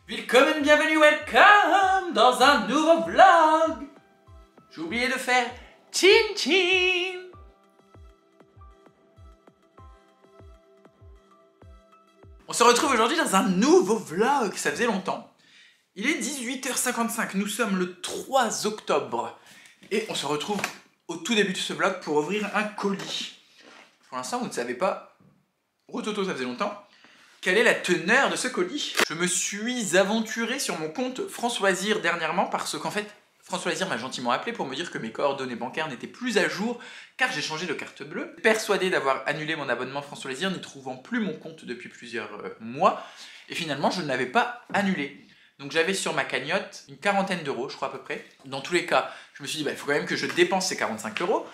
Willkommen, bienvenue, welcome dans un nouveau vlog. J'ai oublié de faire chin chin. On se retrouve aujourd'hui dans un nouveau vlog, ça faisait longtemps. Il est 18h55, nous sommes le 3 octobre. Et on se retrouve au tout début de ce vlog pour ouvrir un colis. Pour l'instant, vous ne savez pas, Rototo, ça faisait longtemps, quelle est la teneur de ce colis. Je me suis aventuré sur mon compte France Loisirs dernièrement parce qu'en fait, France Loisirs m'a gentiment appelé pour me dire que mes coordonnées bancaires n'étaient plus à jour car j'ai changé de carte bleue. Persuadé d'avoir annulé mon abonnement France Loisirs, n'y trouvant plus mon compte depuis plusieurs mois, et finalement je ne l'avais pas annulé. Donc j'avais sur ma cagnotte une quarantaine d'euros, je crois à peu près. Dans tous les cas, je me suis dit, il faut quand même que je dépense ces 45 euros.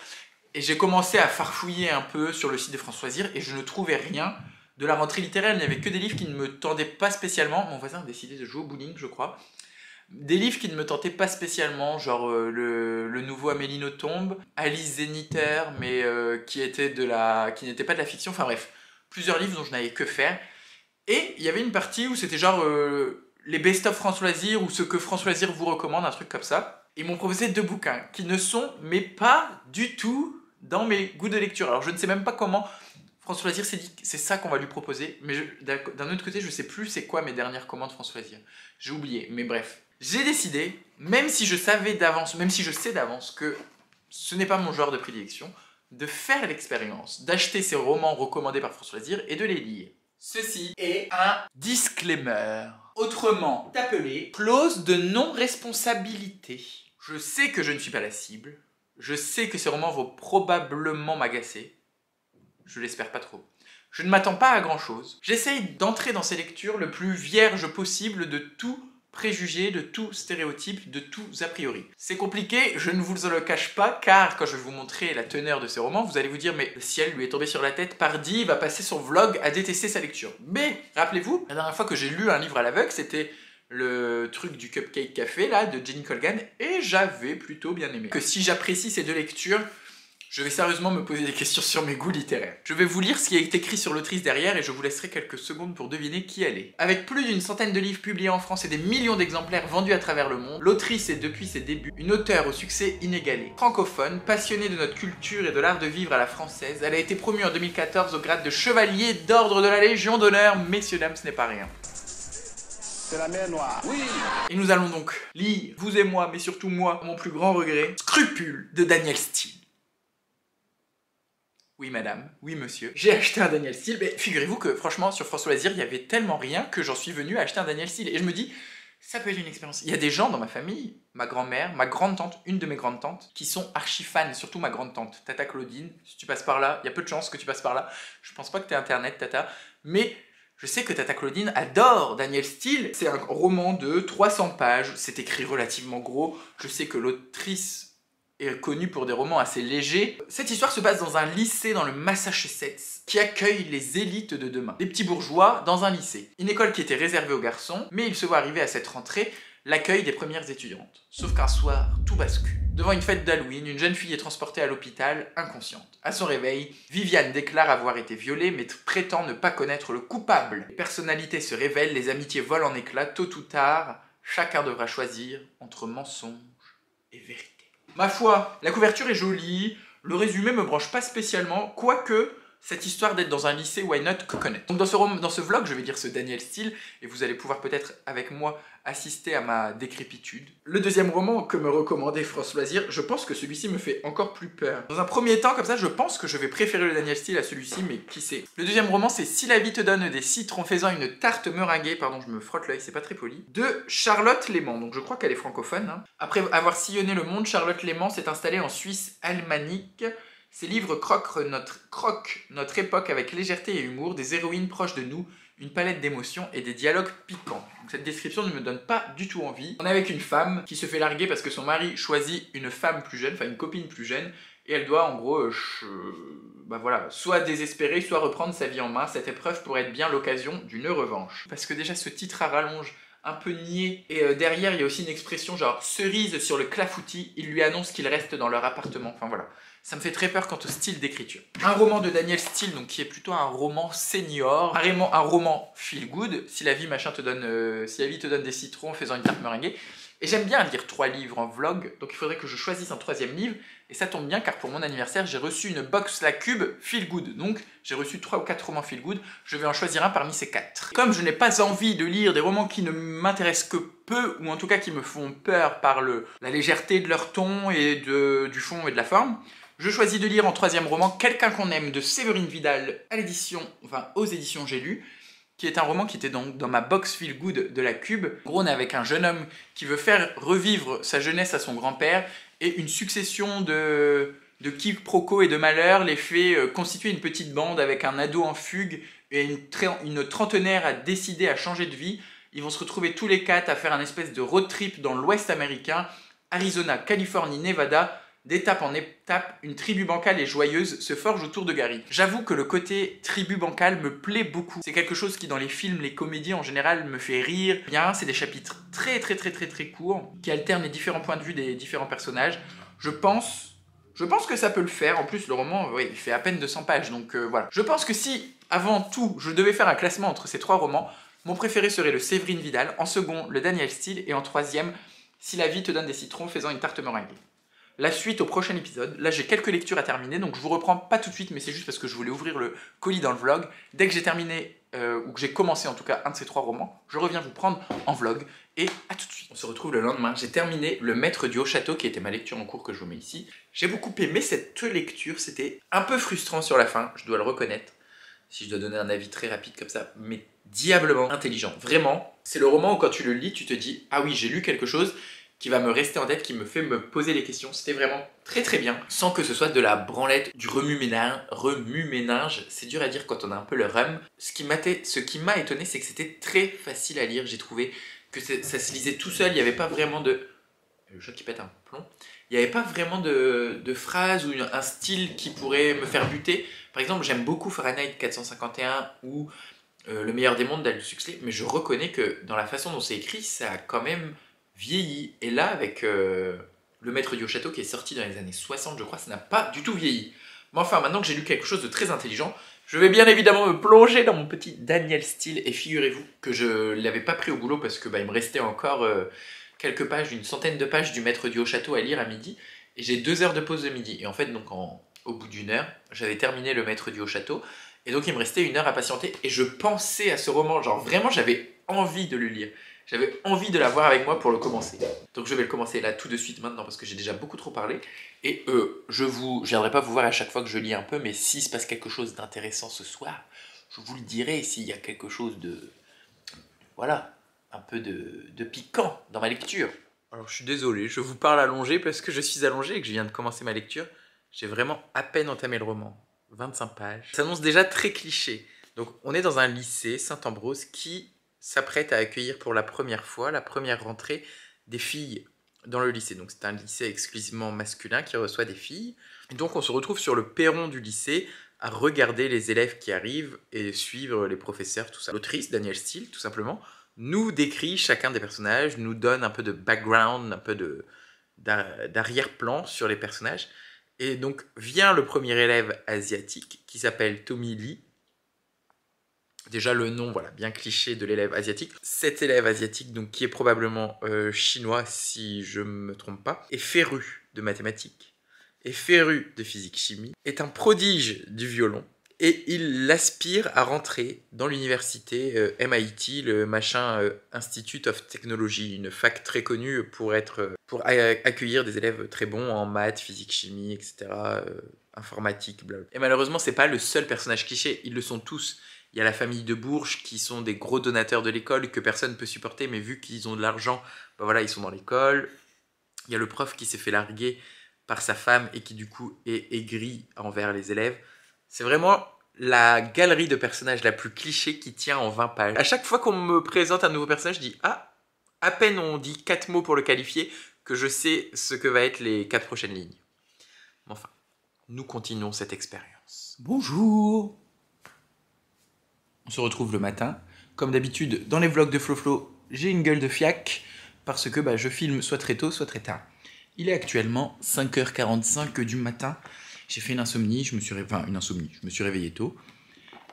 Et j'ai commencé à farfouiller un peu sur le site de France Loisirs et je ne trouvais rien. De la rentrée littéraire, il n'y avait que des livres qui ne me tendaient pas spécialement. Mon voisin a décidé de jouer au bowling, je crois. Des livres qui ne me tentaient pas spécialement, genre le nouveau Amélie Nothomb, Alice Zéniter, mais qui n'était pas de la fiction. Enfin bref, plusieurs livres dont je n'avais que faire. Et il y avait une partie où c'était genre les best-of France Loisirs ou ce que France Loisirs vous recommande, un truc comme ça. Ils m'ont proposé 2 bouquins qui ne sont, mais pas du tout, dans mes goûts de lecture. Alors je ne sais même pas comment France Loisirs s'est dit c'est ça qu'on va lui proposer, mais d'un autre côté je sais plus c'est quoi mes dernières commandes France Loisirs. J'ai oublié, mais bref. J'ai décidé, même si je savais d'avance, même si je sais d'avance que ce n'est pas mon genre de prédilection, de faire l'expérience, d'acheter ces romans recommandés par France Loisirs et de les lire. Ceci est un disclaimer, autrement appelé clause de non-responsabilité. Je sais que je ne suis pas la cible, je sais que ces romans vont probablement m'agacer, je l'espère pas trop. Je ne m'attends pas à grand chose. J'essaye d'entrer dans ces lectures le plus vierge possible de tout préjugé, de tout stéréotype, de tout a priori. C'est compliqué, je ne vous le cache pas, car quand je vais vous montrer la teneur de ces romans, vous allez vous dire mais le ciel lui est tombé sur la tête, pardi, il va passer son vlog à détester sa lecture. Mais, rappelez-vous, la dernière fois que j'ai lu un livre à l'aveugle, c'était le truc du Cupcake Café, là, de Jenny Colgan, et j'avais plutôt bien aimé. Que si j'apprécie ces 2 lectures, je vais sérieusement me poser des questions sur mes goûts littéraires. Je vais vous lire ce qui est écrit sur l'autrice derrière et je vous laisserai quelques secondes pour deviner qui elle est. Avec plus d'une centaine de livres publiés en France et des millions d'exemplaires vendus à travers le monde, l'autrice est depuis ses débuts une auteure au succès inégalé. Francophone, passionnée de notre culture et de l'art de vivre à la française, elle a été promue en 2014 au grade de chevalier d'ordre de la Légion d'honneur. Messieurs, dames, ce n'est pas rien. C'est la mer Noire. Oui. Et nous allons donc lire, vous et moi, mais surtout moi, mon plus grand regret, Scrupules de Danielle Steel. Oui madame, oui monsieur, j'ai acheté un Danielle Steel, mais figurez-vous que franchement sur France Loisirs il y avait tellement rien que j'en suis venu à acheter un Danielle Steel et je me dis ça peut être une expérience. Il y a des gens dans ma famille, ma grand-mère, ma grande-tante, une de mes grandes-tantes, qui sont archi fans, surtout ma grande-tante, Tata Claudine. Si tu passes par là, il y a peu de chances que tu passes par là. Je pense pas que t'aies internet Tata, mais je sais que Tata Claudine adore Danielle Steel. C'est un roman de 300 pages, c'est écrit relativement gros. Je sais que l'autrice est connue pour des romans assez légers. Cette histoire se passe dans un lycée dans le Massachusetts qui accueille les élites de demain. Des petits bourgeois dans un lycée. Une école qui était réservée aux garçons, mais il se voit arriver à cette rentrée l'accueil des premières étudiantes. Sauf qu'un soir, tout bascule. Devant une fête d'Halloween, une jeune fille est transportée à l'hôpital, inconsciente. À son réveil, Viviane déclare avoir été violée, mais prétend ne pas connaître le coupable. Les personnalités se révèlent, les amitiés volent en éclats, tôt ou tard, chacun devra choisir entre mensonge et vérité. Ma foi, la couverture est jolie, le résumé me branche pas spécialement, quoique cette histoire d'être dans un lycée, why not, que connaître. Donc dans ce vlog, je vais lire ce Danielle Steel, et vous allez pouvoir peut-être avec moi assister à ma décrépitude. Le deuxième roman que me recommandait France Loisirs, je pense que celui-ci me fait encore plus peur. Dans un premier temps, comme ça, je pense que je vais préférer le Danielle Steel à celui-ci, mais qui sait. Le deuxième roman, c'est Si la vie te donne des citrons faisant une tarte meringuée, pardon, je me frotte l'œil, c'est pas très poli, de Charlotte Léman, donc je crois qu'elle est francophone. Hein. Après avoir sillonné le monde, Charlotte Léman s'est installée en Suisse alémanique. Ses livres croquent notre époque avec légèreté et humour, des héroïnes proches de nous, une palette d'émotions et des dialogues piquants. Donc cette description ne me donne pas du tout envie. On est avec une femme qui se fait larguer parce que son mari choisit une femme plus jeune, enfin une copine plus jeune, et elle doit en gros, voilà, soit désespérer, soit reprendre sa vie en main. Cette épreuve pourrait être bien l'occasion d'une revanche. Parce que déjà ce titre à rallonge, un peu niais, et derrière il y a aussi une expression genre cerise sur le clafoutis, il lui annonce qu'il reste dans leur appartement, enfin voilà. Ça me fait très peur quant au style d'écriture. Un roman de Daniel Steele, donc qui est plutôt un roman senior, un roman feel good, si la vie te donne des citrons en faisant une tarte meringuée. Et j'aime bien lire 3 livres en vlog, donc il faudrait que je choisisse un 3e livre. Et ça tombe bien car pour mon anniversaire, j'ai reçu une box La Cube Feel Good. Donc j'ai reçu 3 ou 4 romans Feel Good, je vais en choisir un parmi ces 4. Comme je n'ai pas envie de lire des romans qui ne m'intéressent que peu, ou en tout cas qui me font peur par la légèreté de leur ton et du fond et de la forme, je choisis de lire en 3e roman Quelqu'un qu'on aime de Séverine Vidal aux éditions J'ai lu, qui est un roman qui était donc dans ma box Feel Good de La Cube. En gros, on est avec un jeune homme qui veut faire revivre sa jeunesse à son grand-père et une succession de quiproquos et de malheurs les fait constituer une petite bande avec un ado en fugue et une trentenaire à décider à changer de vie. Ils vont se retrouver tous les 4 à faire un espèce de road trip dans l'ouest américain, Arizona, Californie, Nevada. D'étape en étape, une tribu bancale et joyeuse se forge autour de Gary. J'avoue que le côté tribu bancale me plaît beaucoup. C'est quelque chose qui dans les films, les comédies en général me fait rire. Bien, c'est des chapitres très courts qui alternent les différents points de vue des différents personnages. Je pense que ça peut le faire. En plus, le roman, il fait à peine 200 pages, donc voilà. Je pense que si, avant tout, je devais faire un classement entre ces 3 romans, mon préféré serait le Séverine Vidal, en second, le Daniel Steele, et en 3e, Si la vie te donne des citrons faisant une tarte meringuée. La suite au prochain épisode. Là, j'ai quelques lectures à terminer, donc je vous reprends pas tout de suite, mais c'est juste parce que je voulais ouvrir le colis dans le vlog. Dès que j'ai terminé, ou que j'ai commencé en tout cas un de ces 3 romans, je reviens vous prendre en vlog, et à tout de suite. On se retrouve le lendemain. J'ai terminé Le Maître du Haut Château, qui était ma lecture en cours que je vous mets ici. J'ai beaucoup aimé cette lecture, c'était un peu frustrant sur la fin, je dois le reconnaître, si je dois donner un avis très rapide comme ça, mais diablement intelligent. Vraiment, c'est le roman où quand tu le lis, tu te dis « Ah oui, j'ai lu quelque chose », qui va me rester en tête, qui me fait me poser les questions. C'était vraiment très bien, sans que ce soit de la branlette, du remue-ménage. C'est dur à dire quand on a un peu le rhum. Ce qui m'a étonné, c'est que c'était très facile à lire. J'ai trouvé que ça se lisait tout seul, il n'y avait pas vraiment de... Le chat qui pète un plomb. Il n'y avait pas vraiment de phrases ou un style qui pourrait me faire buter. Par exemple, j'aime beaucoup Fahrenheit 451 ou Le Meilleur des Mondes d'Aldous Huxley, mais je reconnais que dans la façon dont c'est écrit, ça a quand même vieilli. Et là, avec Le Maître du Haut Château qui est sorti dans les années 60, je crois, ça n'a pas du tout vieilli. Mais enfin, maintenant que j'ai lu quelque chose de très intelligent, je vais bien évidemment me plonger dans mon petit Daniel Steele. Et figurez-vous que je ne l'avais pas pris au boulot parce que il me restait encore quelques pages, une centaine de pages du Maître du Haut Château à lire à midi. Et j'ai 2 heures de pause de midi. Et en fait, donc au bout d'1 heure, j'avais terminé Le Maître du Haut Château. Et donc il me restait 1 heure à patienter. Et je pensais à ce roman, genre vraiment j'avais envie de le lire. J'avais envie de l'avoir avec moi pour le commencer. Donc je vais le commencer là tout de suite maintenant parce que j'ai déjà beaucoup trop parlé. Et je viendrai pas vous voir à chaque fois que je lis un peu, mais s'il se passe quelque chose d'intéressant ce soir, je vous le dirai. S'il y a quelque chose de... Voilà, un peu de piquant dans ma lecture. Alors je suis désolé, je vous parle allongé parce que je suis allongé et que je viens de commencer ma lecture. J'ai vraiment à peine entamé le roman. 25 pages. Ça s'annonce déjà très cliché. Donc on est dans un lycée, Saint-Ambrose, qui s'apprête à accueillir pour la première fois, la première rentrée des filles dans le lycée. Donc c'est un lycée exclusivement masculin qui reçoit des filles. Et donc on se retrouve sur le perron du lycée à regarder les élèves qui arrivent et suivre les professeurs, tout ça. L'autrice, Daniel Steele, tout simplement, nous décrit chacun des personnages, nous donne un peu de background, un peu d'arrière-plan sur les personnages. Et donc vient le premier élève asiatique qui s'appelle Tommy Lee. Déjà le nom, voilà, bien cliché de l'élève asiatique. Cet élève asiatique, donc, qui est probablement chinois si je ne me trompe pas, est féru de mathématiques, est féru de physique-chimie, est un prodige du violon, et il aspire à rentrer dans l'université MIT, le machin Institute of Technology, une fac très connue pour accueillir des élèves très bons en maths, physique-chimie, etc., informatique, blablabla. Et malheureusement, c'est pas le seul personnage cliché, ils le sont tous. Il y a la famille de Bourges qui sont des gros donateurs de l'école que personne ne peut supporter, mais vu qu'ils ont de l'argent, voilà, ils sont dans l'école. Il y a le prof qui s'est fait larguer par sa femme et qui du coup est aigri envers les élèves. C'est vraiment la galerie de personnages la plus cliché qui tient en 20 pages. À chaque fois qu'on me présente un nouveau personnage, je dis « Ah !» À peine on dit 4 mots pour le qualifier que je sais ce que va être les 4 prochaines lignes. Mais enfin, nous continuons cette expérience. Bonjour! On se retrouve le matin. Comme d'habitude, dans les vlogs de FloFlo, j'ai une gueule de fiac parce que je filme soit très tôt, soit très tard. Il est actuellement 5h45 du matin J'ai fait une insomnie, je me suis réveillé tôt.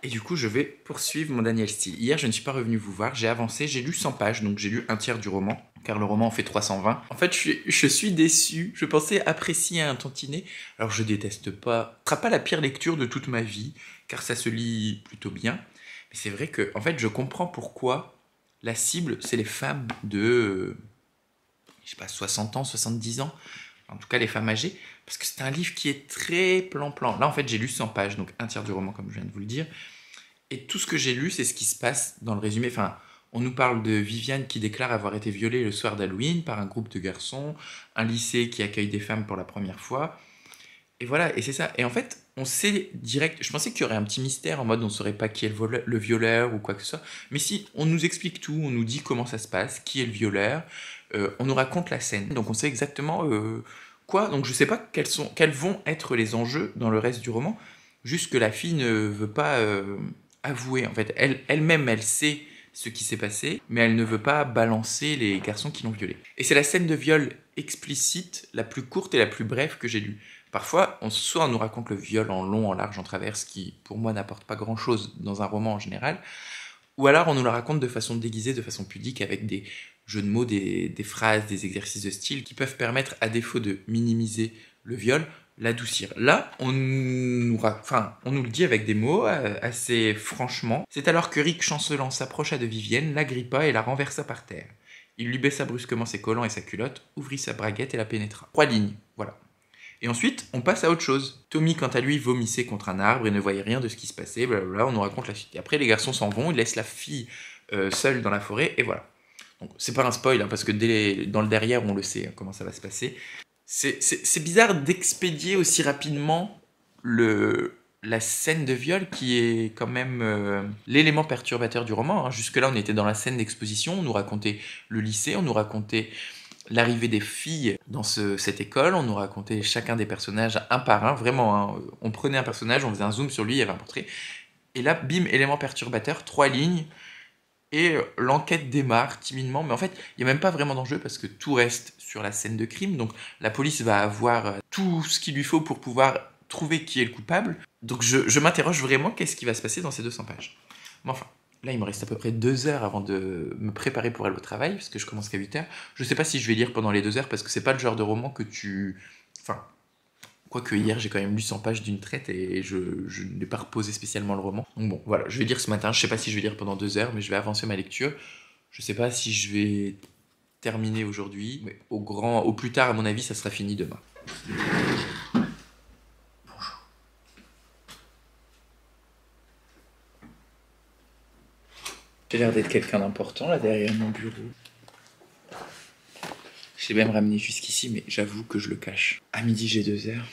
Et du coup, je vais poursuivre mon Daniel Steele. Hier, je ne suis pas revenu vous voir, j'ai avancé, j'ai lu 100 pages, donc j'ai lu un tiers du roman, car le roman en fait 320. En fait, je suis déçu, je pensais apprécier un tantinet. Alors, je déteste pas, ce sera pas la pire lecture de toute ma vie, car ça se lit plutôt bien. Mais c'est vrai que, en fait, je comprends pourquoi la cible, c'est les femmes de, je sais pas, 60 ans, 70 ans, en tout cas les femmes âgées, parce que c'est un livre qui est très plan-plan. Là, en fait, j'ai lu 100 pages, donc un tiers du roman, comme je viens de vous le dire. Et tout ce que j'ai lu, c'est ce qui se passe dans le résumé. Enfin, on nous parle de Viviane qui déclare avoir été violée le soir d'Halloween par un groupe de garçons, un lycée qui accueille des femmes pour la première fois. Et voilà, et c'est ça. Et en fait, on sait direct. Je pensais qu'il y aurait un petit mystère en mode on ne saurait pas qui est le violeur ou quoi que ce soit. Mais si, on nous explique tout, on nous dit comment ça se passe, qui est le violeur, on nous raconte la scène. Donc on sait exactement quoi. Donc je sais pas quels vont être les enjeux dans le reste du roman. Juste que la fille ne veut pas avouer. En fait, elle-même, elle sait ce qui s'est passé, mais elle ne veut pas balancer les garçons qui l'ont violée. Et c'est la scène de viol explicite, la plus courte et la plus brève que j'ai lue. Parfois, soit on nous raconte le viol en long, en large, en travers, ce qui, pour moi, n'apporte pas grand-chose dans un roman en général, ou alors on nous le raconte de façon déguisée, de façon pudique, avec des jeux de mots, des phrases, des exercices de style qui peuvent permettre, à défaut de minimiser le viol, l'adoucir. Là, on nous le dit avec des mots assez franchement. C'est alors que Rick, chancelant, s'approcha de Vivienne, l'agrippa et la renversa par terre. Il lui baissa brusquement ses collants et sa culotte, ouvrit sa braguette et la pénétra. 3 lignes, voilà. Et ensuite, on passe à autre chose. Tommy, quant à lui, vomissait contre un arbre et ne voyait rien de ce qui se passait, blablabla, on nous raconte la suite. Et après, les garçons s'en vont, ils laissent la fille seule dans la forêt, et voilà. Donc, c'est pas un spoil, hein, parce que dans le derrière, on le sait hein, comment ça va se passer. C'est bizarre d'expédier aussi rapidement la scène de viol qui est quand même l'élément perturbateur du roman. Hein. Jusque-là, on était dans la scène d'exposition, on nous racontait le lycée, on nous racontait l'arrivée des filles dans cette école, on nous racontait chacun des personnages un par un, vraiment, hein, on prenait un personnage, on faisait un zoom sur lui, il y avait un portrait, et là, bim, élément perturbateur, 3 lignes, et l'enquête démarre timidement, mais en fait, il n'y a même pas vraiment d'enjeu, parce que tout reste sur la scène de crime, donc la police va avoir tout ce qu'il lui faut pour pouvoir trouver qui est le coupable, donc je m'interroge vraiment qu'est-ce qui va se passer dans ces 200 pages. Mais enfin, là, il me reste à peu près 2 heures avant de me préparer pour aller au travail, parce que je commence qu'à 8 heures. Je sais pas si je vais lire pendant les 2 heures, parce que c'est pas le genre de roman que tu... Enfin, quoique hier, j'ai quand même lu 100 pages d'une traite, et je n'ai pas reposé spécialement le roman. Donc bon, voilà, je vais lire ce matin. Je sais pas si je vais lire pendant 2 heures, mais je vais avancer ma lecture. Je sais pas si je vais terminer aujourd'hui, mais au plus tard, à mon avis, ça sera fini demain. J'ai l'air d'être quelqu'un d'important là derrière mon bureau. Je l'ai même ramené jusqu'ici, mais j'avoue que je le cache. À midi, j'ai 2 heures.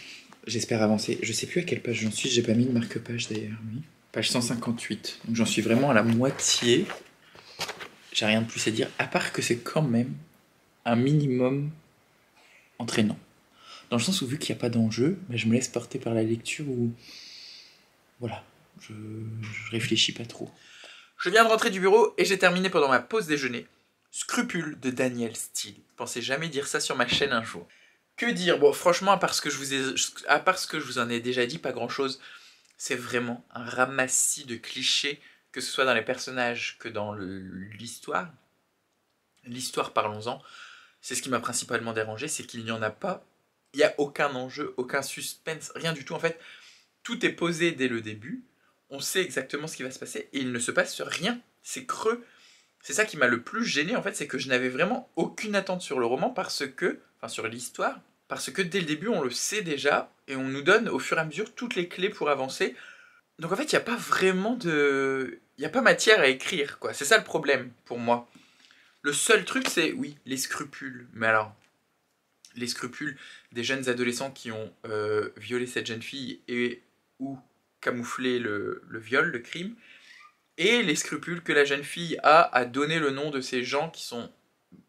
J'espère avancer. Je sais plus à quelle page j'en suis, j'ai pas mis de marque-page d'ailleurs. Oui. Page 158. Donc j'en suis vraiment à la moitié. J'ai rien de plus à dire, à part que c'est quand même un minimum entraînant. Dans le sens où, vu qu'il n'y a pas d'enjeu, je me laisse porter par la lecture où. Voilà, je réfléchis pas trop. Je viens de rentrer du bureau et j'ai terminé pendant ma pause déjeuner. Scrupule de Daniel Steele. Pensez jamais dire ça sur ma chaîne un jour. Que dire? Bon, franchement, à part ce que je vous en ai déjà dit, pas grand chose. C'est vraiment un ramassis de clichés, que ce soit dans les personnages que dans l'histoire. L'histoire, parlons-en. C'est ce qui m'a principalement dérangé, c'est qu'il n'y en a pas. Il n'y a aucun enjeu, aucun suspense, rien du tout. En fait, tout est posé dès le début. On sait exactement ce qui va se passer et il ne se passe rien. C'est creux. C'est ça qui m'a le plus gêné, en fait, c'est que je n'avais vraiment aucune attente sur le roman sur l'histoire, parce que dès le début, on le sait déjà et on nous donne au fur et à mesure toutes les clés pour avancer. Donc en fait, il n'y a pas vraiment de... Il n'y a pas matière à écrire, quoi. C'est ça le problème, pour moi. Le seul truc, c'est, oui, les scrupules. Mais alors, les scrupules des jeunes adolescents qui ont violé cette jeune fille ou camouflé le viol, le crime, et les scrupules que la jeune fille a à donner le nom de ces gens qui sont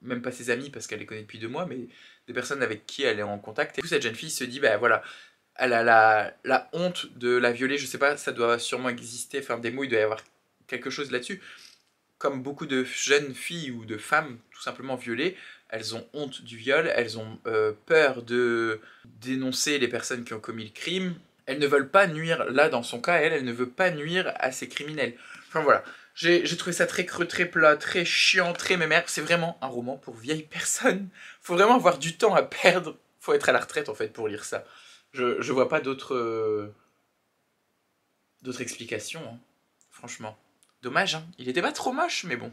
même pas ses amis parce qu'elle les connaît depuis 2 mois, mais des personnes avec qui elle est en contact. Et du coup, cette jeune fille se dit, voilà, elle a la honte de la violer, je sais pas, ça doit sûrement exister, enfin des mots, il doit y avoir quelque chose là-dessus. comme beaucoup de jeunes filles ou de femmes tout simplement violées, elles ont honte du viol, elles ont peur de dénoncer les personnes qui ont commis le crime. Elles ne veulent pas nuire, là dans son cas, elle ne veut pas nuire à ces criminels. Enfin voilà, j'ai trouvé ça très creux, très plat, très chiant, très mémère. C'est vraiment un roman pour vieilles personnes. Faut vraiment avoir du temps à perdre. Faut être à la retraite en fait pour lire ça. Je vois pas d'autres explications, hein. Franchement. Dommage, hein. Il était pas trop moche, mais bon.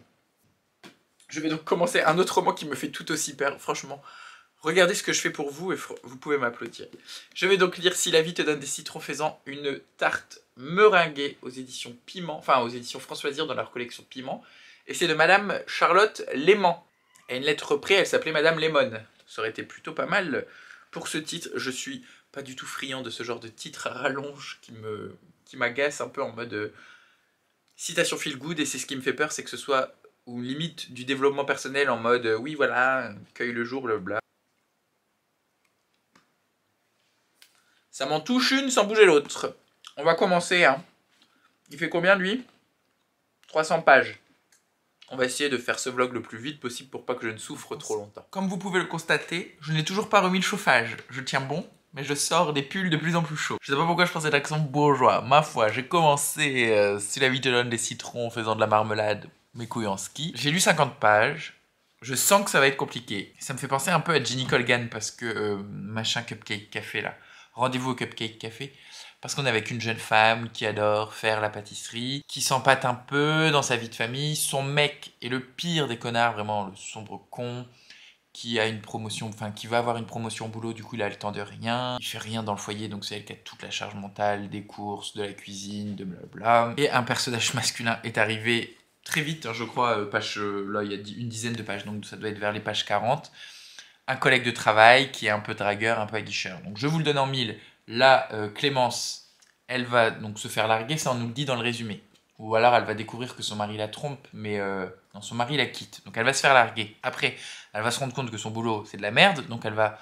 Je vais donc commencer un autre roman qui me fait tout aussi peur. Franchement, regardez ce que je fais pour vous et vous pouvez m'applaudir. Je vais donc lire Si la vie te donne des citrons faisant une tarte meringuée aux éditions Piment, enfin aux éditions François Zir dans leur collection Piment. Et c'est de Madame Charlotte Léman. Et une lettre près, elle s'appelait Madame Lemon. Ça aurait été plutôt pas mal pour ce titre. Je suis pas du tout friand de ce genre de titre à rallonge qui m'agace un peu en mode citation feel good. Et c'est ce qui me fait peur, c'est que ce soit ou limite du développement personnel en mode oui voilà, cueille le jour, blabla. Ça m'en touche une sans bouger l'autre. On va commencer, hein. Il fait combien lui? 300 pages. On va essayer de faire ce vlog le plus vite possible pour pas que je ne souffre trop longtemps. Comme vous pouvez le constater, je n'ai toujours pas remis le chauffage. Je tiens bon, mais je sors des pulls de plus en plus chauds. Je sais pas pourquoi je pensais l'accent bourgeois. Ma foi, j'ai commencé Si la vie te donne des citrons en faisant de la marmelade, mes couilles en ski. J'ai lu 50 pages. Je sens que ça va être compliqué. Ça me fait penser un peu à Ginny Colgan parce que machin Cupcake Café là. Rendez-vous au Cupcake Café. Parce qu'on est avec une jeune femme qui adore faire la pâtisserie, qui s'empâte un peu dans sa vie de famille. Son mec est le pire des connards, vraiment le sombre con, qui a une promotion, enfin qui va avoir une promotion au boulot, du coup il a le temps de rien. Il fait rien dans le foyer, donc c'est elle qui a toute la charge mentale, des courses, de la cuisine, de blabla. Et un personnage masculin est arrivé très vite, hein, je crois, là il y a une dizaine de pages, donc ça doit être vers les pages 40. Un collègue de travail qui est un peu dragueur, un peu aguicheur. Donc je vous le donne en mille. Là, Clémence, elle va donc se faire larguer, ça on nous le dit dans le résumé. Ou alors elle va découvrir que son mari la trompe, mais non, son mari la quitte. Donc elle va se faire larguer. Après, elle va se rendre compte que son boulot c'est de la merde, donc elle va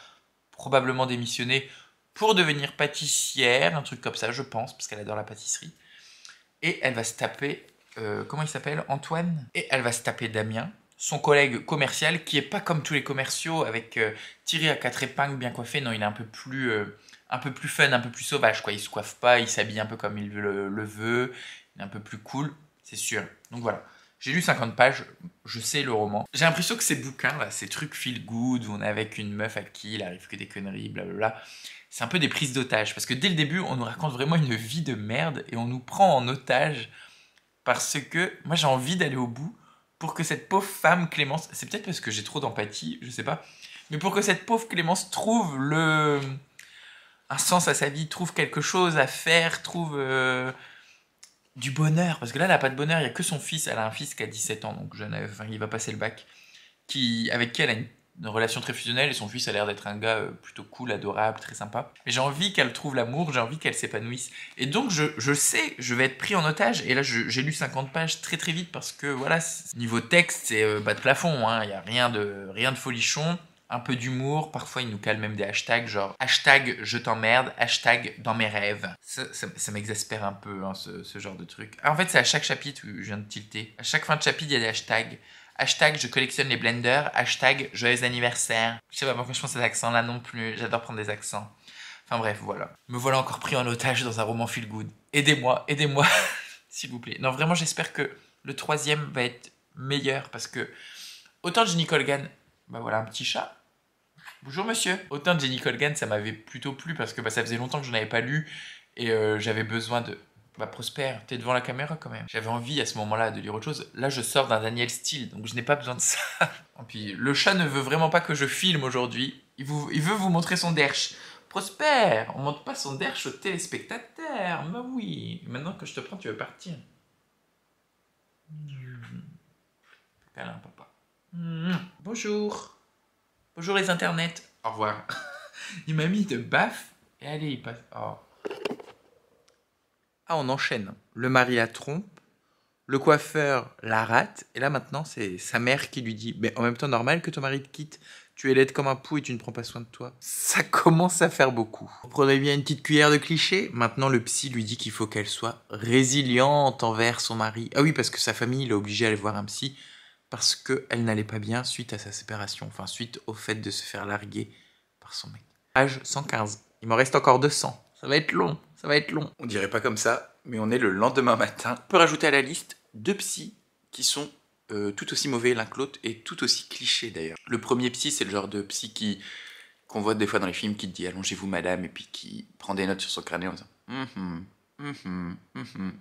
probablement démissionner pour devenir pâtissière, un truc comme ça, je pense, parce qu'elle adore la pâtisserie. Et elle va se taper, comment il s'appelle? Antoine. Et elle va se taper Damien, son collègue commercial, qui est pas comme tous les commerciaux, avec tiré à 4 épingles, bien coiffé. Non, il est un peu plus fun, un peu plus sauvage, quoi. Il se coiffe pas, il s'habille un peu comme il le veut, il est un peu plus cool, c'est sûr. Donc voilà, j'ai lu 50 pages, je sais le roman. J'ai l'impression que ces bouquins, là, ces trucs feel good, où on est avec une meuf à qui il arrive que des conneries, blablabla, c'est un peu des prises d'otages. Parce que dès le début, on nous raconte vraiment une vie de merde, et on nous prend en otage, parce que moi j'ai envie d'aller au bout, pour que cette pauvre femme Clémence, c'est peut-être parce que j'ai trop d'empathie, je sais pas, mais pour que cette pauvre Clémence trouve un sens à sa vie, trouve quelque chose à faire, trouve du bonheur. Parce que là, elle n'a pas de bonheur, il n'y a que son fils. Elle a un fils qui a 17 ans, donc jeune, enfin, il va passer le bac, avec qui elle a une relation très fusionnelle, et son fils a l'air d'être un gars plutôt cool, adorable, très sympa. Mais j'ai envie qu'elle trouve l'amour, j'ai envie qu'elle s'épanouisse. Et donc, je sais, je vais être pris en otage. Et là, j'ai lu 50 pages très très vite, parce que voilà, niveau texte, c'est bas de plafond, hein. Il n'y a rien de folichon. Un peu d'humour, parfois il nous cale même des hashtags, genre hashtag je t'emmerde, hashtag dans mes rêves. Ça m'exaspère un peu, hein, ce genre de truc. Ah, en fait, c'est à chaque chapitre où je viens de tilter. À chaque fin de chapitre, il y a des hashtags. Hashtag je collectionne les blenders, hashtag joyeux anniversaire. Je sais pas pourquoi je pense à cet accent là non plus, j'adore prendre des accents. Enfin bref, voilà. Me voilà encore pris en otage dans un roman feel good. Aidez-moi, s'il vous plaît. Non, vraiment, j'espère que le troisième va être meilleur, parce que autant Ginny Colgan, bah voilà, un petit chat. Bonjour monsieur. Autant Ginny Colgan, ça m'avait plutôt plu parce que ça faisait longtemps que je n'avais pas lu et j'avais besoin de... Bah Prosper, t'es devant la caméra quand même. J'avais envie à ce moment-là de lire autre chose. Là, je sors d'un Daniel Steele, donc je n'ai pas besoin de ça. Et puis, le chat ne veut vraiment pas que je filme aujourd'hui. Il veut vous montrer son derche. Prosper, on montre pas son derche aux téléspectateurs. Bah oui. Maintenant que je te prends, tu veux partir. Câlin, papa. Bonjour. Bonjour les internets. Au revoir. Il m'a mis de baffe. Et allez, il passe. Oh. Ah, on enchaîne. Le mari la trompe. Le coiffeur la rate, et là maintenant c'est sa mère qui lui dit « Mais en même temps normal que ton mari te quitte, tu es laide comme un pou et tu ne prends pas soin de toi. » Ça commence à faire beaucoup. Vous prenez bien une petite cuillère de cliché. Maintenant le psy lui dit qu'il faut qu'elle soit résiliente envers son mari. Ah oui, parce que sa famille l'a obligée à aller voir un psy parce qu'elle n'allait pas bien suite à sa séparation, enfin suite au fait de se faire larguer par son mec. Page 115, il m'en reste encore 200. Ça va être long, ça va être long. On dirait pas comme ça, mais on est le lendemain matin. On peut rajouter à la liste 2 psys qui sont tout aussi mauvais l'un que l'autre et tout aussi clichés d'ailleurs. Le premier psy, c'est le genre de psy qu'on voit des fois dans les films qui te dit « Allongez-vous madame » et puis qui prend des notes sur son crâne en disant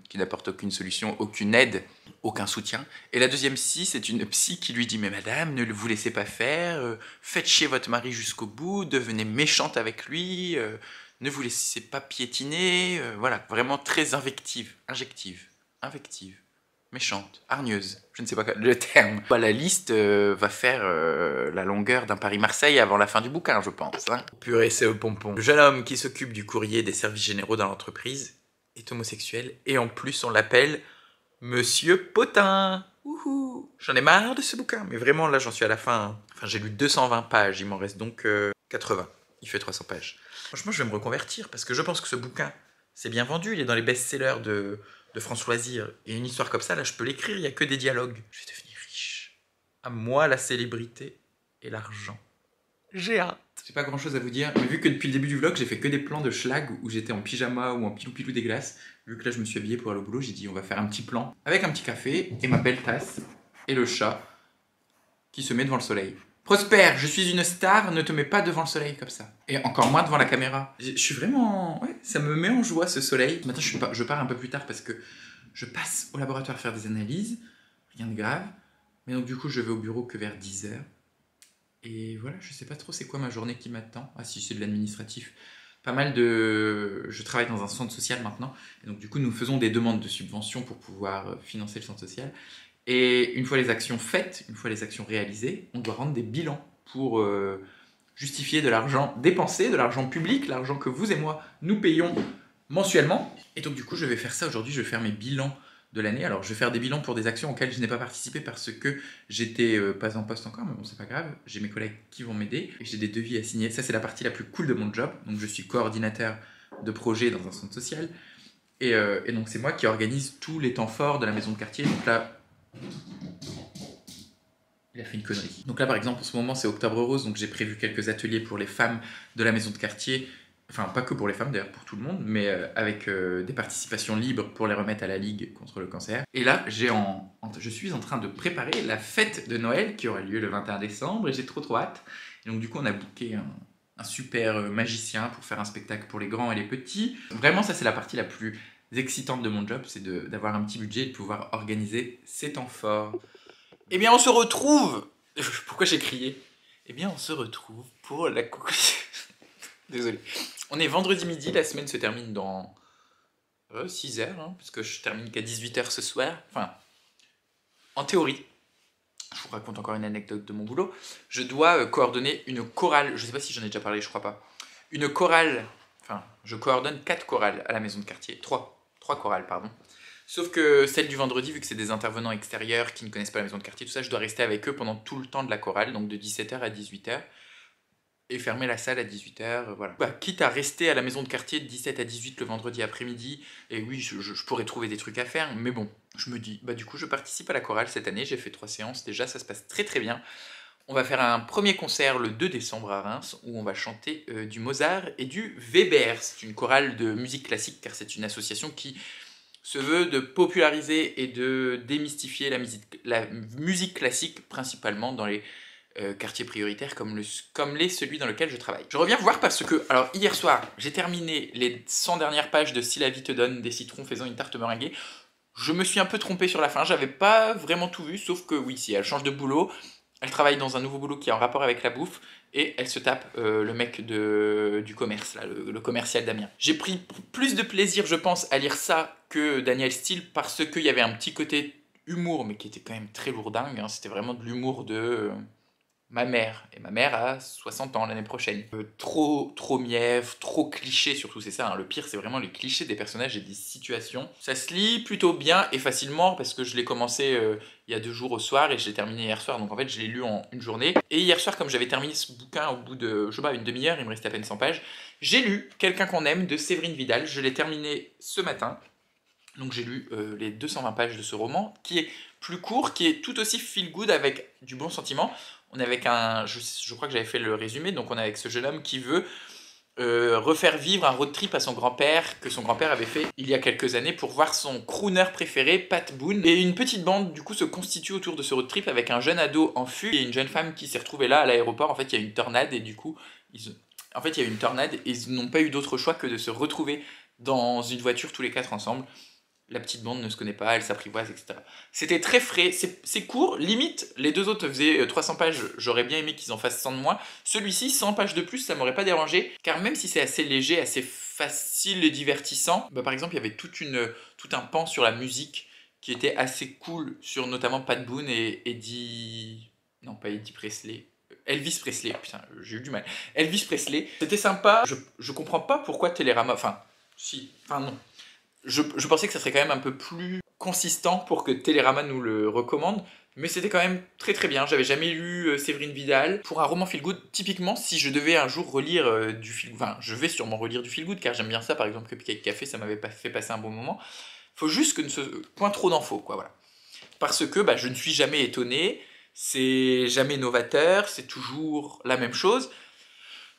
qui n'apporte aucune solution, aucune aide, aucun soutien. Et la deuxième psy, c'est une psy qui lui dit « Mais madame, ne vous laissez pas faire, faites chier votre mari jusqu'au bout, devenez méchante avec lui, ne vous laissez pas piétiner. » Voilà, vraiment très injective, méchante, hargneuse, je ne sais pas le terme. La liste va faire la longueur d'un Paris-Marseille avant la fin du bouquin, je pense. Hein. Purée, c'est au pompon. Le jeune homme qui s'occupe du courrier des services généraux dans l'entreprise est homosexuel et en plus on l'appelle Monsieur Potin. Ouhou. J'en ai marre de ce bouquin, mais vraiment là j'en suis à la fin. Enfin j'ai lu 220 pages, il m'en reste donc 80. Il fait 300 pages. Franchement je vais me reconvertir parce que je pense que ce bouquin c'est bien vendu, il est dans les best-sellers de France Loisirs. Et une histoire comme ça, là, je peux l'écrire, il n'y a que des dialogues. Je vais devenir riche. À moi, la célébrité et l'argent. J'ai hâte. J'ai pas grand-chose à vous dire, mais vu que depuis le début du vlog, j'ai fait que des plans de schlag où j'étais en pyjama ou en pilou-pilou des glaces, vu que là, je me suis habillé pour aller au boulot, j'ai dit on va faire un petit plan avec un petit café et ma belle tasse et le chat qui se met devant le soleil. Prosper, je suis une star, ne te mets pas devant le soleil comme ça. Et encore moins devant la caméra. Je suis vraiment... Ouais, ça me met en joie ce soleil. Maintenant, je pars un peu plus tard parce que je passe au laboratoire faire des analyses. Rien de grave. Mais donc du coup, je vais au bureau que vers 10h. Et voilà, je sais pas trop c'est quoi ma journée qui m'attend. Ah si, c'est de l'administratif. Pas mal de... Je travaille dans un centre social maintenant. Et donc du coup, nous faisons des demandes de subventions pour pouvoir financer le centre social. Et une fois les actions faites, une fois les actions réalisées, on doit rendre des bilans pour justifier de l'argent dépensé, de l'argent public, l'argent que vous et moi, nous payons mensuellement. Et donc du coup, je vais faire ça aujourd'hui, je vais faire mes bilans de l'année. Alors, je vais faire des bilans pour des actions auxquelles je n'ai pas participé parce que j'étais pas en poste encore, mais bon, c'est pas grave. J'ai mes collègues qui vont m'aider et j'ai des devis à signer. Ça, c'est la partie la plus cool de mon job. Donc, je suis coordinateur de projet dans un centre social. Et donc, c'est moi qui organise tous les temps forts de la maison de quartier. Donc là, il a fait une connerie. Donc là, par exemple, en ce moment, c'est Octobre Rose, donc j'ai prévu quelques ateliers pour les femmes de la maison de quartier. Enfin, pas que pour les femmes, d'ailleurs, pour tout le monde, mais avec des participations libres pour les remettre à la Ligue contre le cancer. Et là, je suis en train de préparer la fête de Noël qui aura lieu le 21 décembre, et j'ai trop hâte. Et donc, du coup, on a booké un super magicien pour faire un spectacle pour les grands et les petits. Vraiment, ça, c'est la partie la plus excitante de mon job, c'est d'avoir un petit budget et de pouvoir organiser ces temps forts. Eh bien, on se retrouve... Pourquoi j'ai crié? Eh bien, on se retrouve pour la... Désolé. On est vendredi midi, la semaine se termine dans 6h, hein, parce que je termine qu'à 18h ce soir. Enfin, en théorie, je vous raconte encore une anecdote de mon boulot, je dois coordonner une chorale, je sais pas si j'en ai déjà parlé, je crois pas. Une chorale, enfin, je coordonne 4 chorales à la maison de quartier, 3 chorales, pardon. Sauf que celle du vendredi, vu que c'est des intervenants extérieurs qui ne connaissent pas la maison de quartier, tout ça, je dois rester avec eux pendant tout le temps de la chorale, donc de 17h à 18h. Et fermer la salle à 18h, voilà. Bah, quitte à rester à la maison de quartier de 17 à 18 le vendredi après-midi, et oui, je pourrais trouver des trucs à faire, mais bon, je me dis, bah du coup, je participe à la chorale cette année, j'ai fait 3 séances, déjà, ça se passe très bien. On va faire un premier concert le 2 décembre à Reims, où on va chanter du Mozart et du Weber. C'est une chorale de musique classique, car c'est une association qui se veut de populariser et de démystifier la musique classique, principalement dans les quartier prioritaire comme celui dans lequel je travaille. Je reviens vous voir parce que, alors hier soir, j'ai terminé les 100 dernières pages de Si la vie te donne des citrons faisant une tarte meringuée. Je me suis un peu trompé sur la fin, j'avais pas vraiment tout vu, sauf que oui, si elle change de boulot, elle travaille dans un nouveau boulot qui est en rapport avec la bouffe, et elle se tape le mec du commerce, là, le commercial Damien. J'ai pris plus de plaisir, je pense, à lire ça que Daniel Steele, parce qu'il y avait un petit côté humour, mais qui était quand même très lourdingue, hein. C'était vraiment de l'humour de... ma mère. Et ma mère a 60 ans l'année prochaine. Trop mièvre, trop cliché surtout, c'est ça. Hein. Le pire, c'est vraiment les clichés des personnages et des situations. Ça se lit plutôt bien et facilement parce que je l'ai commencé il y a 2 jours au soir et je l'ai terminé hier soir. Donc en fait, je l'ai lu en une journée. Et hier soir, comme j'avais terminé ce bouquin au bout de, je sais pas, une demi-heure, il me restait à peine 100 pages, j'ai lu Quelqu'un qu'on aime de Séverine Vidal. Je l'ai terminé ce matin. Donc j'ai lu les 220 pages de ce roman, qui est plus court, qui est tout aussi feel good avec du bon sentiment. On est avec je crois que j'avais fait le résumé, donc on est avec ce jeune homme qui veut refaire vivre un road trip à son grand-père, que son grand-père avait fait il y a quelques années pour voir son crooner préféré, Pat Boone. Et une petite bande du coup se constitue autour de ce road trip avec un jeune ado en fugue et une jeune femme qui s'est retrouvée là à l'aéroport. En fait il y a une tornade et du coup, en fait il y a une tornade et ils n'ont pas eu d'autre choix que de se retrouver dans une voiture tous les 4 ensemble. La petite bande ne se connaît pas, elle s'apprivoise, etc. C'était très frais, c'est court, limite, les 2 autres faisaient 300 pages, j'aurais bien aimé qu'ils en fassent 100 de moins. Celui-ci, 100 pages de plus, ça m'aurait pas dérangé, car même si c'est assez léger, assez facile et divertissant, bah par exemple, il y avait tout un pan sur la musique qui était assez cool, sur notamment Pat Boone et Eddie... Non, pas Eddie Presley. Elvis Presley, putain, j'ai eu du mal. Elvis Presley, c'était sympa, je comprends pas pourquoi Télérama... Enfin, si, enfin non. Je pensais que ça serait quand même un peu plus consistant pour que Télérama nous le recommande, mais c'était quand même très très bien. J'avais jamais lu Séverine Vidal. Pour un roman feel good, typiquement, si je devais un jour relire du feel good, enfin, je vais sûrement relire du feel good car j'aime bien ça, par exemple, Cupcake Café, ça m'avait fait passer un bon moment. Faut juste que ne se point trop d'infos, quoi, voilà. Parce que bah, je ne suis jamais étonné, c'est jamais novateur, c'est toujours la même chose.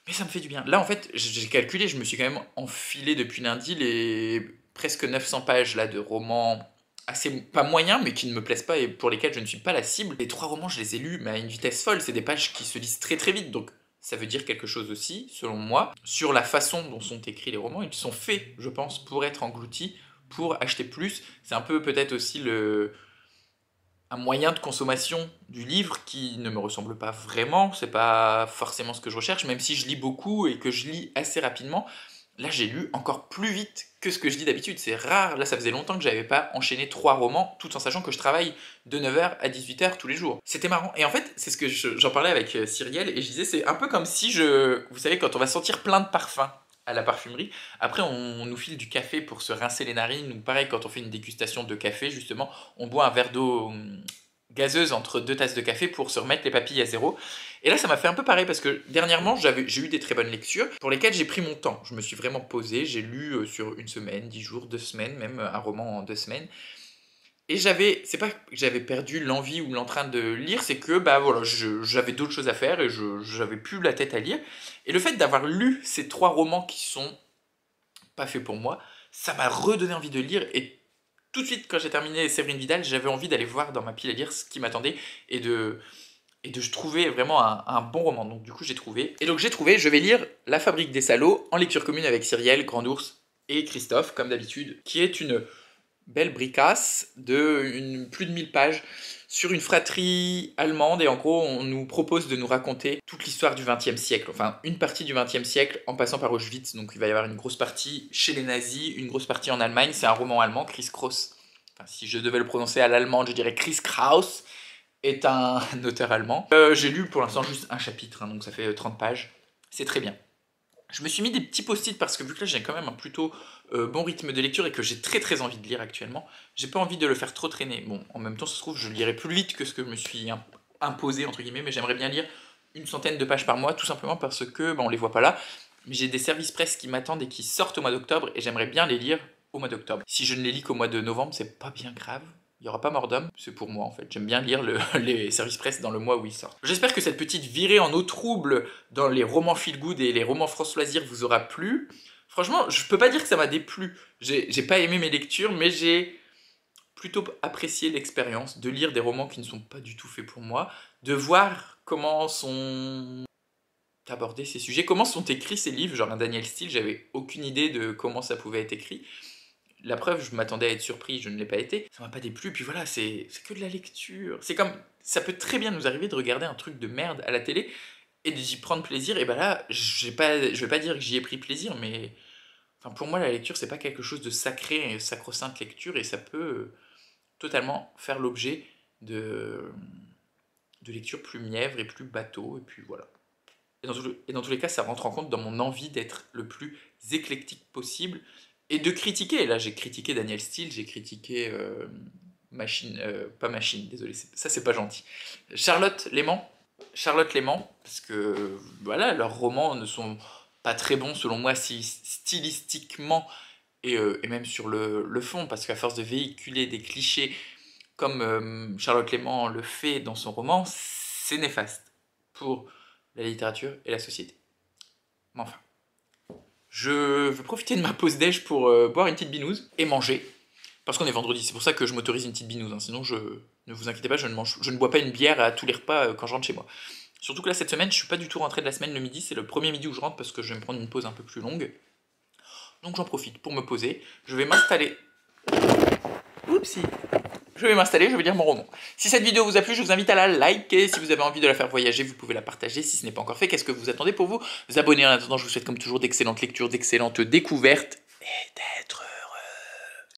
Mais ça me fait du bien. Là, en fait, j'ai calculé, je me suis quand même enfilé depuis lundi les presque 900 pages là, de romans assez, pas moyens, mais qui ne me plaisent pas et pour lesquels je ne suis pas la cible. Les 3 romans, je les ai lus mais à une vitesse folle. C'est des pages qui se lisent très très vite. Donc, ça veut dire quelque chose aussi, selon moi, sur la façon dont sont écrits les romans. Ils sont faits, je pense, pour être engloutis, pour acheter plus. C'est un peu peut-être aussi un moyen de consommation du livre qui ne me ressemble pas vraiment, c'est pas forcément ce que je recherche, même si je lis beaucoup et que je lis assez rapidement. Là, j'ai lu encore plus vite que ce que je lis d'habitude, c'est rare. Là, ça faisait longtemps que j'avais pas enchaîné 3 romans, tout en sachant que je travaille de 9h à 18h tous les jours. C'était marrant. Et en fait, c'est ce que j'en parlais avec Cyrielle, et je disais, c'est un peu comme si vous savez, quand on va sentir plein de parfums à la parfumerie, après on nous file du café pour se rincer les narines, ou pareil, quand on fait une dégustation de café, justement, on boit un verre d'eau gazeuse entre 2 tasses de café pour se remettre les papilles à zéro. Et là, ça m'a fait un peu pareil parce que dernièrement, j'ai eu des très bonnes lectures pour lesquelles j'ai pris mon temps. Je me suis vraiment posé, j'ai lu sur 1 semaine, 10 jours, 2 semaines, même un roman en 2 semaines. Et c'est pas que j'avais perdu l'envie ou l'entrain de lire, c'est que bah voilà, j'avais d'autres choses à faire et j'avais plus la tête à lire. Et le fait d'avoir lu ces 3 romans qui sont pas faits pour moi, ça m'a redonné envie de lire. Et tout de suite, quand j'ai terminé Séverine Vidal, j'avais envie d'aller voir dans ma pile à lire ce qui m'attendait et de trouver vraiment un bon roman. Donc du coup, j'ai trouvé. Et donc j'ai trouvé, je vais lire La Fabrique des Salauds en lecture commune avec Cyrielle, Grand Ours et Christophe, comme d'habitude, qui est une belle bricasse de plus de 1000 pages sur une fratrie allemande. Et en gros, on nous propose de nous raconter toute l'histoire du XXe siècle, enfin une partie du XXe siècle en passant par Auschwitz. Donc il va y avoir une grosse partie chez les nazis, une grosse partie en Allemagne. C'est un roman allemand, Chris Kraus. Enfin, si je devais le prononcer à l'allemande, je dirais Chris Kraus est un auteur allemand. J'ai lu pour l'instant juste un chapitre, hein, donc ça fait 30 pages. C'est très bien. Je me suis mis des petits post-it parce que vu que là j'ai quand même un plutôt bon rythme de lecture et que j'ai très très envie de lire actuellement, j'ai pas envie de le faire trop traîner. Bon, en même temps, ça se trouve, je lirai plus vite que ce que je me suis imposé, entre guillemets, mais j'aimerais bien lire une centaine de pages par mois, tout simplement parce que, on les voit pas là, mais j'ai des services presse qui m'attendent et qui sortent au mois d'octobre et j'aimerais bien les lire au mois d'octobre. Si je ne les lis qu'au mois de novembre, c'est pas bien grave. Il n'y aura pas mort d'homme, c'est pour moi en fait. J'aime bien lire les services presse dans le mois où ils sortent. J'espère que cette petite virée en eau trouble dans les romans feel good et les romans France Loisirs vous aura plu. Franchement, je peux pas dire que ça m'a déplu. J'ai pas aimé mes lectures, mais j'ai plutôt apprécié l'expérience de lire des romans qui ne sont pas du tout faits pour moi, de voir comment sont abordés ces sujets, comment sont écrits ces livres, genre un Daniel Steele, j'avais aucune idée de comment ça pouvait être écrit. La preuve, je m'attendais à être surpris, je ne l'ai pas été. Ça m'a pas déplu, puis voilà, c'est que de la lecture. C'est comme, ça peut très bien nous arriver de regarder un truc de merde à la télé et d'y prendre plaisir. Et ben là, je vais pas dire que j'y ai pris plaisir, mais enfin, pour moi, la lecture, c'est pas quelque chose de sacré, sacro-sainte lecture, et ça peut totalement faire l'objet lecture plus mièvre et plus bateau, et puis voilà. Et dans tous les cas, ça rentre en compte dans mon envie d'être le plus éclectique possible, et de critiquer. Et là, j'ai critiqué Daniel Steele, j'ai critiqué pas Machine, désolé, ça c'est pas gentil. Charlotte Léman, parce que voilà, leurs romans ne sont pas très bons selon moi, si stylistiquement et même sur le fond, parce qu'à force de véhiculer des clichés comme Charlotte Léman le fait dans son roman, c'est néfaste pour la littérature et la société. Mais enfin, je veux profiter de ma pause déj pour boire une petite binouse et manger, parce qu'on est vendredi, c'est pour ça que je m'autorise une petite binouse, hein. Sinon ne vous inquiétez pas, je ne bois pas une bière à tous les repas quand je rentre chez moi. Surtout que là, cette semaine, je suis pas du tout rentré de la semaine le midi, c'est le premier midi où je rentre parce que je vais me prendre une pause un peu plus longue. Donc j'en profite pour me poser, je vais m'installer. Oupsie. Je vais m'installer, je vais lire mon roman. Si cette vidéo vous a plu, je vous invite à la liker. Si vous avez envie de la faire voyager, vous pouvez la partager. Si ce n'est pas encore fait, qu'est-ce que vous attendez pour vous abonner? En attendant, je vous souhaite comme toujours d'excellentes lectures, d'excellentes découvertes et d'être